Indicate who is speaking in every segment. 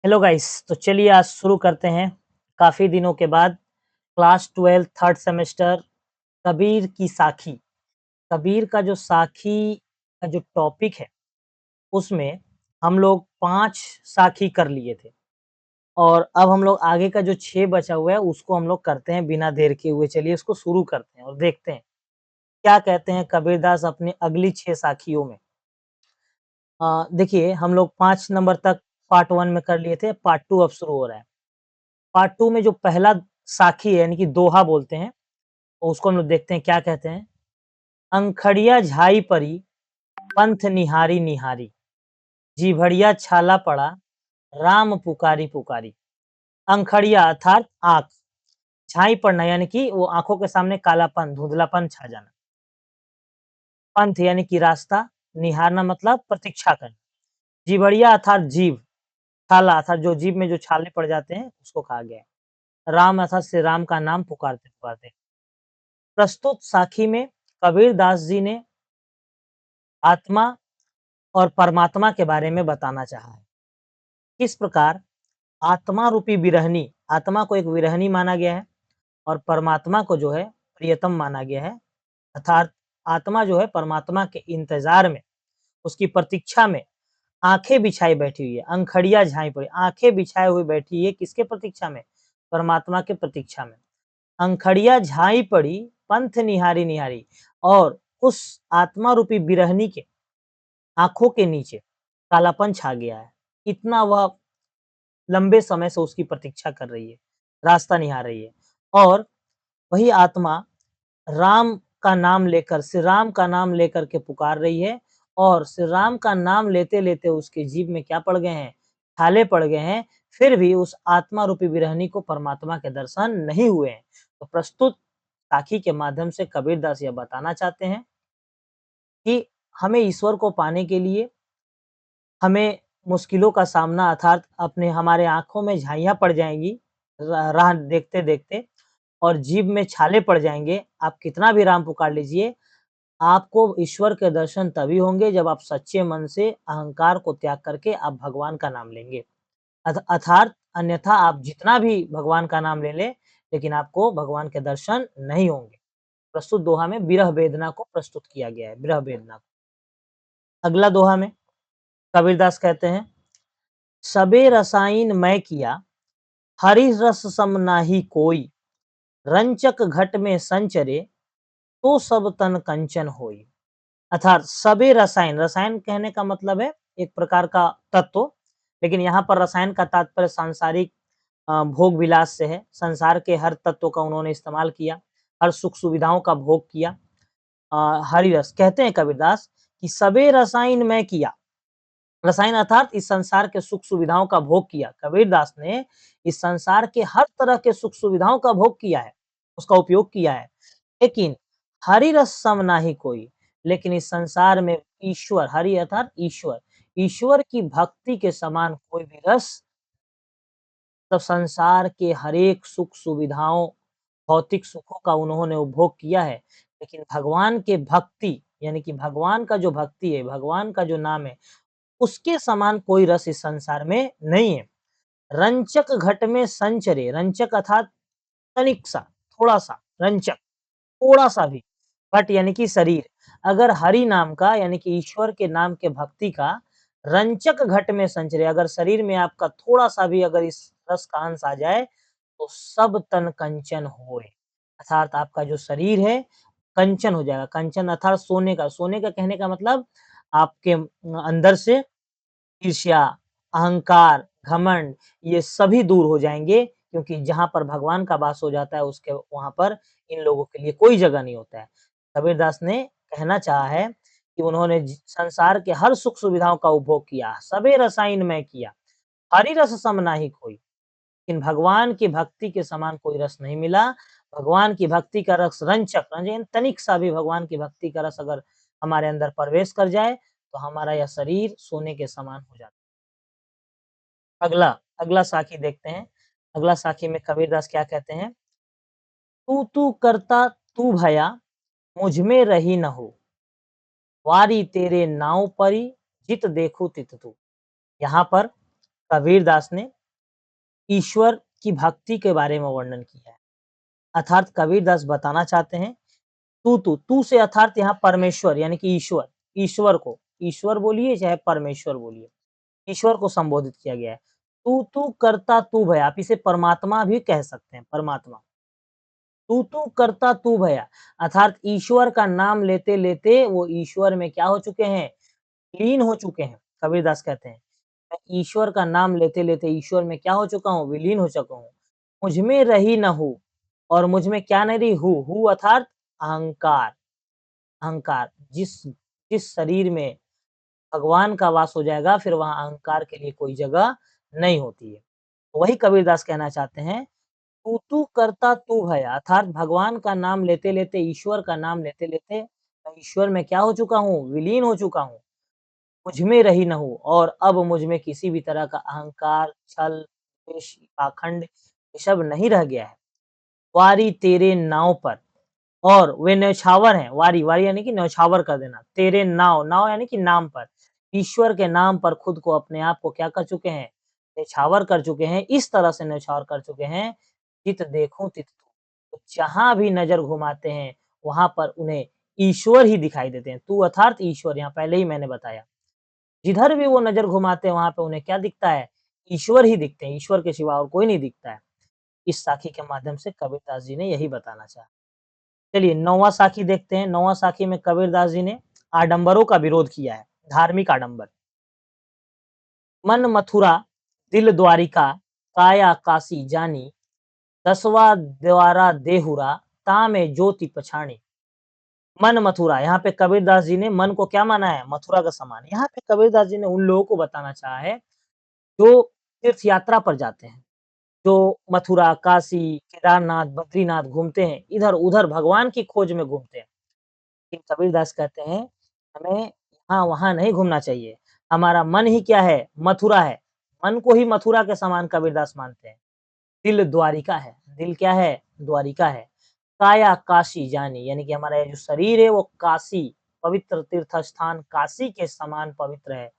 Speaker 1: Hello guys, तो चलिए आज शुरू करते हैं। काफ़ी दिनों के बाद क्लास 12 थर्ड सेमेस्टर कबीर की साखी। कबीर का जो साखी का जो टॉपिक है, उसमें हम लोग 5 साखी कर लिए थे और अब हम लोग आगे का जो 6 बचा हुआ है, उसको हम लोग करते हैं बिना देर किए हुए। चलिए इसको शुरू करते हैं और देखते हैं, क्या कहते हैं कबीरदास अपनी अगली 6 साखियों में। देखिए हम लोग 5 नंबर तक पार्ट 1 में कर लिए थे, पार्ट 2 अब शुरू हो रहा है। पार्ट 2 में जो पहला साखी है यानी कि दोहा बोलते हैं, तो उसको हम लोग देखते हैं क्या कहते हैं। अंखड़िया झाई परी, पंथ निहारी निहारी, जिभड़िया छाला पड़ा, राम पुकारी पुकारी। अंखड़िया अर्थात आँख, झाई पड़ना यानी कि वो आँखों के सामने कालापन, धुंधलापन छा जाना। पंथ यानी कि रास्ता, निहारना मतलब प्रतीक्षा करना। जिभड़िया अर्थात जीभ, छाला अर्थात जो जीभ में जो छाले पड़ जाते हैं, उसको कहा गया है। राम अर्थात श्री राम का नाम पुकारते-पुकारते। प्रस्तुत साखी में कबीरदास जी ने आत्मा और परमात्मा के बारे में बताना चाहा है। किस प्रकार आत्मा रूपी विरहनी, आत्मा को एक विरहनी माना गया है और परमात्मा को जो है प्रियतम माना गया है। अर्थात आत्मा जो है परमात्मा के इंतजार में, उसकी प्रतीक्षा में आंखें बिछाई बैठी हुई है, अंखड़िया झाई पड़ी, आंखें बिछाए हुए बैठी है किसके प्रतीक्षा में? परमात्मा के प्रतीक्षा में। अंखड़िया झाई पड़ी, पंथ निहारी निहारी, और उस आत्मा रूपी विरहनी के आँखों के नीचे कालापन छा गया है। इतना वह लंबे समय से उसकी प्रतीक्षा कर रही है, रास्ता निहार रही है और वही आत्मा राम का नाम लेकर, श्री राम का नाम लेकर के पुकार रही है और श्री राम का नाम लेते-लेते उसके जीभ में क्या पड़ गए हैं? छाले पड़ गए हैं, फिर भी उस आत्मा रूपी विरहिनी को परमात्मा के दर्शन नहीं हुए हैं। तो प्रस्तुत साखी के माध्यम से कबीरदास यह बताना चाहते हैं कि हमें ईश्वर को पाने के लिए हमें मुश्किलों का सामना अर्थात अपने हमारे आँखों में झाइयाँ पड़ जाएँगी, राह देखते-देखते और जीभ में छाले पड़ जाएँगे। आप कितना भी राम पुकार लीजिए, आपको ईश्वर के दर्शन तभी होंगे जब आप सच्चे मन से अहंकार को त्याग करके आप भगवान का नाम लेंगे। अर्थात अन्यथा आप जितना भी भगवान का नाम ले लें, लेकिन आपको भगवान के दर्शन नहीं होंगे। प्रस्तुत दोहा में विरह वेदना को प्रस्तुत किया गया है, विरह वेदना को। अगला दोहा में कबीरदास कहते हैं, सबे रसायन मैं किया, हरि रस सम नाहि कोई, रंचक घट में संचरे, तो सब तन कंचन होई। अर्थात सबे रसायन, रसायन कहने का मतलब है एक प्रकार का तत्व, लेकिन यहाँ पर रसायन का तात्पर्य सांसारिक भोग विलास से है। संसार के हर तत्व का उन्होंने इस्तेमाल किया, हर सुख सुविधाओं का भोग किया। हरि रस कहते हैं कबीरदास कि सबे रसायन मैं किया, रसायन अर्थात इस संसार के सुख सुविधाओं का भोग किया। कबीरदास ने इस संसार के हर तरह के सुख सुविधाओं का भोग किया है, उसका उपयोग किया है, लेकिन हरि रस सम नाहि कोई। लेकिन इस संसार में ईश्वर, हरि अर्थात ईश्वर, ईश्वर की भक्ति के समान कोई भी रस, तो संसार के हर एक सुख सुविधाओं, भौतिक सुखों का उन्होंने उपभोग किया है, लेकिन भगवान के भक्ति यानी कि भगवान का जो भक्ति है, भगवान का जो नाम है, उसके समान कोई रस इस संसार में नहीं है। रंचक घट में संचरे, रंचक अर्थात तनिक सा, थोड़ा-सा, रंचक, थोड़ा-सा भी, घट यानी कि शरीर। अगर हरि नाम का यानी कि ईश्वर के नाम के भक्ति का रंचक घट में संचरे, अगर शरीर में आपका थोड़ा-सा भी अगर इस रस का अंश आ जाए, तो सब तन कंचन होए। अर्थात आपका जो शरीर है, कंचन हो जाएगा। कंचन अर्थात सोने का, सोने का कहने का मतलब आपके अंदर से ईर्ष्या, अहंकार, घमंड ये सभी दूर हो जाएँगे, क्योंकि जहाँ पर भगवान का वास हो जाता है उसके वहाँ पर इन लोगों के लिए कोई जगह नहीं होता है। कबीरदास ने कहना चाहा है कि उन्होंने संसार के हर सुख सुविधाओं का उपभोग किया, सबे रसायन मैं किया, हरि रस सम नाहि कोई। लेकिन भगवान की भक्ति के समान कोई रस नहीं मिला। भगवान की भक्ति का रस रंचक, यानी तनिक सा भी भगवान की भक्ति का रस अगर हमारे अंदर प्रवेश कर जाए, तो हमारा यह शरीर सोने के समान हो जाता है। अगला, अगला साखी देखते हैं। अगला साखी में कबीरदास क्या कहते हैं? तू करता तू भया, मुझ में रही न हो, वारी तेरे नाव परी, जित देखूँ तित तू। यहाँ पर कबीरदास ने ईश्वर की भक्ति के बारे में वर्णन किया है। अर्थात कबीरदास बताना चाहते हैं तू से अर्थात यहाँ परमेश्वर यानी कि ईश्वर, ईश्वर बोलिए चाहे परमेश्वर बोलिए, ईश्वर को संबोधित किया गया है। तू करता तू भया, आप इसे परमात्मा भी कह सकते हैं, परमात्मा। तू करता तू भया, अर्थात ईश्वर का नाम लेते-लेते वो ईश्वर में क्या हो चुके हैं? लीन हो चुके हैं। कबीरदास कहते हैं, मैं ईश्वर का नाम लेते-लेते ईश्वर में क्या हो चुका हूँ? विलीन हो चुका हूँ। मुझ में रही न हूँ और मुझ में क्या नहीं रही? हूँ अर्थात अहंकार, अहंकार। जिस जिस शरीर में भगवान का वास हो जाएगा, फिर वहाँ अहंकार के लिए कोई जगह नहीं होती है। तो वही कबीरदास कहना चाहते हैं, तू करता तू भया, अर्थात भगवान का नाम लेते-लेते, ईश्वर का नाम लेते-लेते, मैं ईश्वर में क्या हो चुका हूँ? विलीन हो चुका हूँ। मुझ में रही न हूँ और अब मुझ में किसी भी तरह का अहंकार, छल, द्वेष, पाखंड ये सब नहीं रह गया है। वारी तेरे नाव पर और वे न्यौछावर हैं, वारी, वारी यानी कि न्यौछावर कर देना। तेरे नाव, नाव यानी कि नाम पर। ईश्वर के नाम पर खुद को अपने आप को क्या कर चुके हैं? न्यौछावर कर चुके हैं, इस तरह से न्यौछावर कर चुके हैं, जित देखूँ तित तू। तो जहाँ भी नज़र घुमाते हैं, वहाँ पर उन्हें ईश्वर ही दिखाई देते हैं। तू अर्थात ईश्वर, यहाँ पहले ही मैंने बताया। जिधर भी वो नज़र घुमाते हैं, वहाँ पे उन्हें क्या दिखता है? ईश्वर ही दिखते हैं, ईश्वर के सिवा और कोई नहीं दिखता है। इस साखी के माध्यम से कबीरदास जी ने यही बताना चाहा। चलिए 9वाँ साखी देखते हैं। 9वाँ साखी में कबीरदास जी ने आडंबरों का विरोध किया है, धार्मिक आडंबर। मन मथुरा, दिल द्वारिका, काया काशी जानी, 10वां द्वारा देहुरा, तामे ज्योति पछाणी। मन मथुरा, यहाँ पे कबीरदास जी ने मन को क्या माना है? मथुरा का समान। यहाँ पे कबीरदास जी ने उन लोगों को बताना चाहा है, जो तीर्थ यात्रा पर जाते हैं, जो मथुरा, काशी, केदारनाथ, बद्रीनाथ घूमते हैं, इधर-उधर भगवान की खोज में घूमते हैं। लेकिन कबीरदास कहते हैं, हमें यहाँ-वहाँ नहीं घूमना चाहिए। हमारा मन ही क्या है? मथुरा है। मन को ही मथुरा के समान कबीरदास मानते हैं। दिल द्वारिका है। दिल क्या है? द्वारिका है। काया काशी जानी, यानी कि हमारा ये जो शरीर है वो काशी, पवित्र तीर्थ स्थान काशी के समान पवित्र है।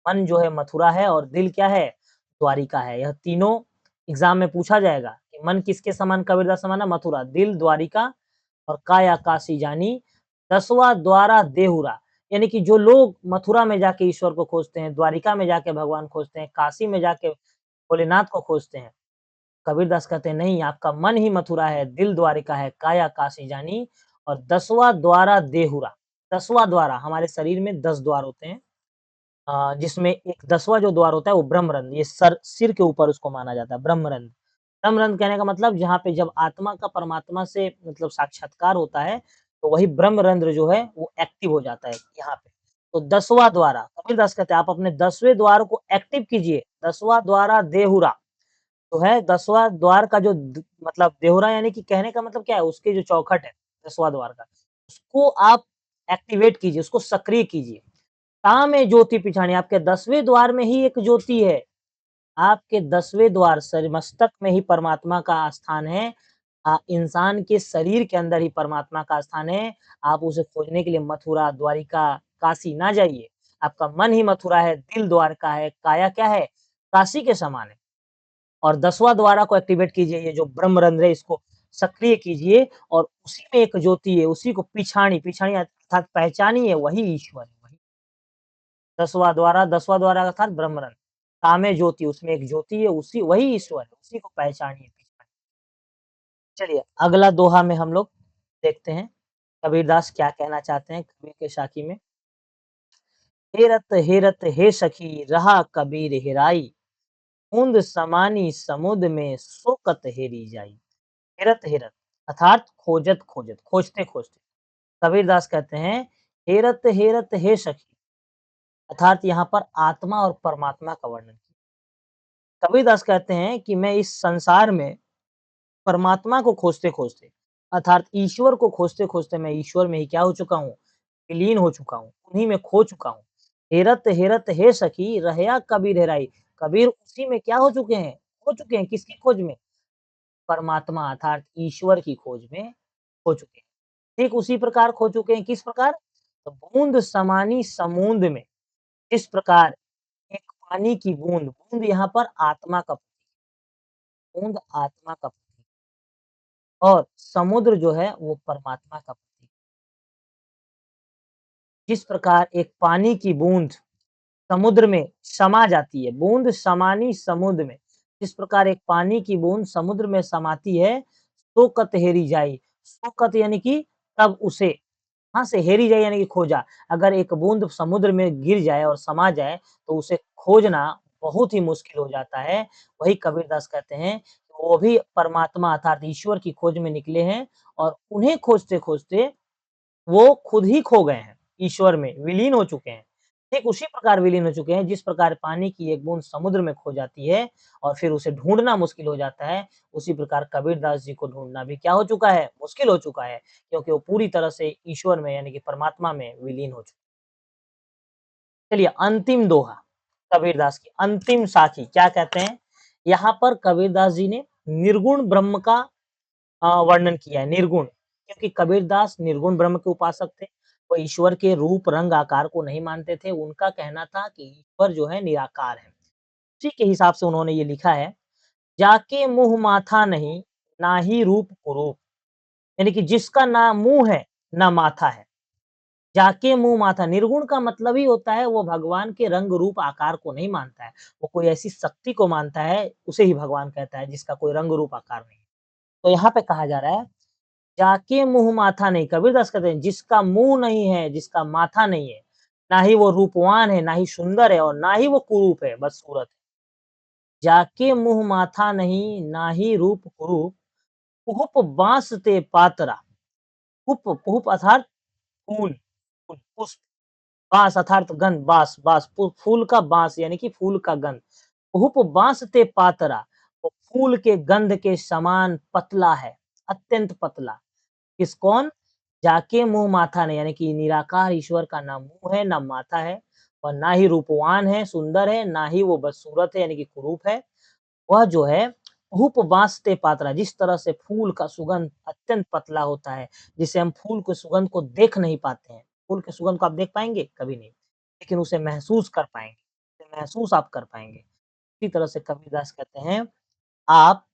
Speaker 1: मन जो है मथुरा है और दिल क्या है? द्वारिका है। यह तीनों एग्ज़ाम में पूछा जाएगा कि मन किसके समान कबीरदास माना? मथुरा, दिल द्वारिका और काया काशी जानी, 10वां द्वारा देहुरा, यानी कि जो लोग मथुरा में जाके ईश्वर को खोजते हैं, द्वारिका में जाके भगवान खोजते हैं, काशी में जाके भोलेनाथ को खोजते हैं। कबीरदास कहते हैं नहीं, आपका मन ही मथुरा है, दिल द्वारिका है, काया काशी जानी और 10वां द्वारा देहुरा। 10वां द्वारा, हमारे शरीर में 10 द्वार होते हैं। जिसमें एक 10वां जो द्वार होता है वो ब्रह्मरंध्र, ये सिर के ऊपर उसको माना जाता है ब्रह्मरंध्र। ब्रह्मरंध्र कहने का मतलब जहाँ पे जब आत्मा का परमात्मा से मतलब साक्षात्कार होता है, तो वही ब्रह्मरंध्र जो है वो एक्टिव हो जाता है यहाँ पे। तो 10वां द्वारा, कबीरदास कहते हैं आप अपने 10वें द्वार को एक्टिव कीजिए। 10वां द्वारा देहुरा जो है, 10वां द्वार का जो मतलब देहुरा यानी कि कहने का मतलब क्या है, उसके जो चौखट है 10वां द्वार का, उसको आप एक्टिवेट कीजिए, उसको सक्रिय कीजिए। में ज्योति पिछानी, आपके 10वें द्वार में ही एक ज्योति है। आपके 10वें द्वार मस्तक में ही परमात्मा का स्थान है। इंसान के शरीर के अंदर ही परमात्मा का स्थान है। आप उसे खोजने के लिए मथुरा, द्वारिका, काशी ना जाइए। आपका मन ही मथुरा है, दिल द्वारका है, काया क्या है? काशी के समान है। और 10वां द्वारा को एक्टिवेट कीजिए, ये जो ब्रह्मरंध्र है इसको सक्रिय कीजिए और उसी में एक ज्योति है, उसी को पिछानी, पिछानी अर्थात पहचानिए, वही ईश्वर है, वही 10वां द्वारा अर्थात ब्रह्मरंध्र। कामे ज्योति, उसमें एक ज्योति है, उसी वही ईश्वर है, उसी को पहचानिए। चलिए अगला दोहा में हम लोग देखते हैं, कबीरदास क्या कहना चाहते हैं कबीर के साखी में। हेरत हे सखी रहा कबीर हेराई, बूंद समानी समुद्र में सोकत हेरी जाई। हेरत अर्थात खोजत खोजत, खोजते खोजते। कबीरदास कहते हैं हेरत हे सखी, अर्थात यहाँ पर आत्मा और परमात्मा का वर्णन किया। कबीरदास कहते हैं कि मैं इस संसार में परमात्मा को खोजते-खोजते अर्थात ईश्वर को खोजते-खोजते मैं ईश्वर में ही क्या हो चुका हूँ? विलीन हो चुका हूँ, उन्हीं में खो चुका हूँ। हेरत हे सखी रहया कबीर हेराई, कबीर उसी में क्या हो चुके हैं? खो चुके हैं, किसकी खोज में? परमात्मा अर्थात ईश्वर की खोज में खो चुके हैं। ठीक उसी प्रकार खो चुके हैं, किस प्रकार? तो बूंद समानी समूंद में, इस प्रकार एक पानी की बूंद, बूंद यहाँ पर आत्मा का बूंद आत्मा का प्रतीक और समुद्र जो है वो परमात्मा का प्रतीक। जिस प्रकार एक पानी की बूंद समुद्र में समा जाती है, बूंद समानी समुद्र में। जिस प्रकार एक पानी की बूंद समुद्र में समाती है, सो कत हेरी जाई। सो कत यानी कि तब उसे कहाँ से हेरी जाए यानी कि खोजा। अगर एक बूंद समुद्र में गिर जाए और समा जाए, तो उसे खोजना बहुत ही मुश्किल हो जाता है। वही कबीरदास कहते हैं, वो भी परमात्मा अर्थात ईश्वर की खोज में निकले हैं और उन्हें खोजते-खोजते वो खुद ही खो गए हैं, ईश्वर में विलीन हो चुके हैं। ठीक उसी प्रकार विलीन हो चुके हैं जिस प्रकार पानी की एक बूंद समुद्र में खो जाती है और फिर उसे ढूँढना मुश्किल हो जाता है, उसी प्रकार कबीरदास जी को ढूँढना भी क्या हो चुका है? मुश्किल हो चुका है, क्योंकि वो पूरी तरह से ईश्वर में यानी कि परमात्मा में विलीन हो चुके हैं। चलिए अंतिम दोहा, कबीरदास की अंतिम साखी क्या कहते हैं? यहाँ पर कबीरदास जी ने निर्गुण ब्रह्म का वर्णन किया है निर्गुण, क्योंकि कबीरदास निर्गुण ब्रह्म के उपासक थे। वो ईश्वर के रूप, रंग, आकार को नहीं मानते थे। उनका कहना था कि ईश्वर जो है निराकार है। उसी के हिसाब से उन्होंने ये लिखा है, जाके मुँह माथा नहीं, ना ही रूप कुरूप। यानी कि जिसका ना मुँह है, ना माथा है। जाके मुँह माथा निर्गुण का मतलब ही होता है वो भगवान के रंग, रूप, आकार को नहीं मानता है। वो कोई ऐसी शक्ति को मानता है, उसे ही भगवान कहता है जिसका कोई रंग, रूप, आकार नहीं है। तो यहाँ पे कहा जा रहा है जाके मुँह माथा नहीं, कबीरदास कहते हैं जिसका मुँह नहीं है, जिसका माथा नहीं है, ना ही वो रूपवान है, ना ही सुंदर है और ना ही वो कुरूप है, बदसूरत है। जाके मुँह माथा नहीं, ना ही रूप कुरूप, कुहुप बाँस ते पातरा। कुप कुहुप अर्थात फूल, फूल पुष्प, बाँस अर्थात गंध, बाँस बाँस फूल का बाँस यानी कि फूल का गंध। कुहुप बाँस ते पातरा, वो फूल के गंध के समान पतला है, अत्यंत पतला। किस कौन? जाके मुँह माथा नहीं यानी कि निराकार ईश्वर का ना मुँह है, ना माथा है और ना ही रूपवान है, सुंदर है, ना ही वो बदसूरत है यानी कि कुरूप है। वह जो है हुप बाँसते पातरा जिस तरह से फूल का सुगंध अत्यंत पतला होता है, जिसे हम फूल के सुगंध को देख नहीं पाते हैं। फूल के सुगंध को आप देख पाएँगे? कभी नहीं, लेकिन उसे महसूस कर पाएँगे, उसे महसूस आप कर पाएँगे। इसी तरह से कबीरदास कहते हैं, आप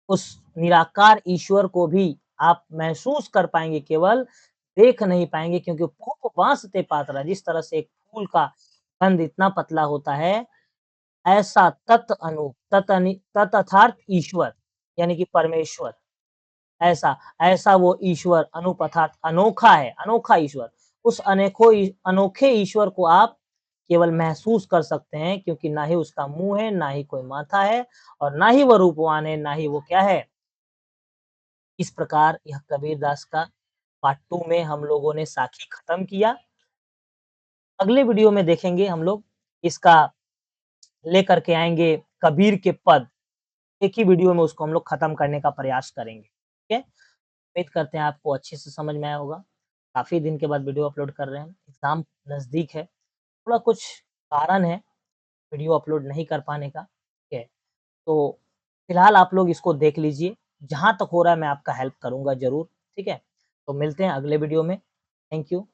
Speaker 1: उस निराकार ईश्वर को भी आप महसूस कर पाएँगे केवल, देख नहीं पाएँगे क्योंकि उपवास ते पातरा जिस तरह से एक फूल का गंध इतना पतला होता है, ऐसा तत् अनु तत् अर्थात ईश्वर यानी कि परमेश्वर। ऐसा, ऐसा वो ईश्वर अनूप अर्थात अनोखा है, अनोखा ईश्वर। उस अनोखे ईश्वर को आप केवल महसूस कर सकते हैं क्योंकि ना ही उसका मुँह है, ना ही कोई माथा है और ना ही वो रूपवान है, ना ही वो क्या है इस प्रकार यह कबीरदास का पार्ट 2 में हम लोगों ने साखी खत्म किया। अगले वीडियो में देखेंगे हम लोग इसका लेकर के आएँगे कबीर के पद। एक ही वीडियो में उसको हम लोग खत्म करने का प्रयास करेंगे। ठीक है? उम्मीद करते हैं आपको अच्छे से समझ में आया होगा। काफ़ी दिन के बाद वीडियो अपलोड कर रहे हैं। एग्ज़ाम नज़दीक है। थोड़ा कुछ कारण है वीडियो अपलोड नहीं कर पाने का। ठीक है? तो फिलहाल आप लोग इसको देख लीजिए। जहाँ तक हो रहा है मैं आपका हेल्प करूँगा ज़रूर। ठीक है? तो मिलते हैं अगले वीडियो में। Thank you.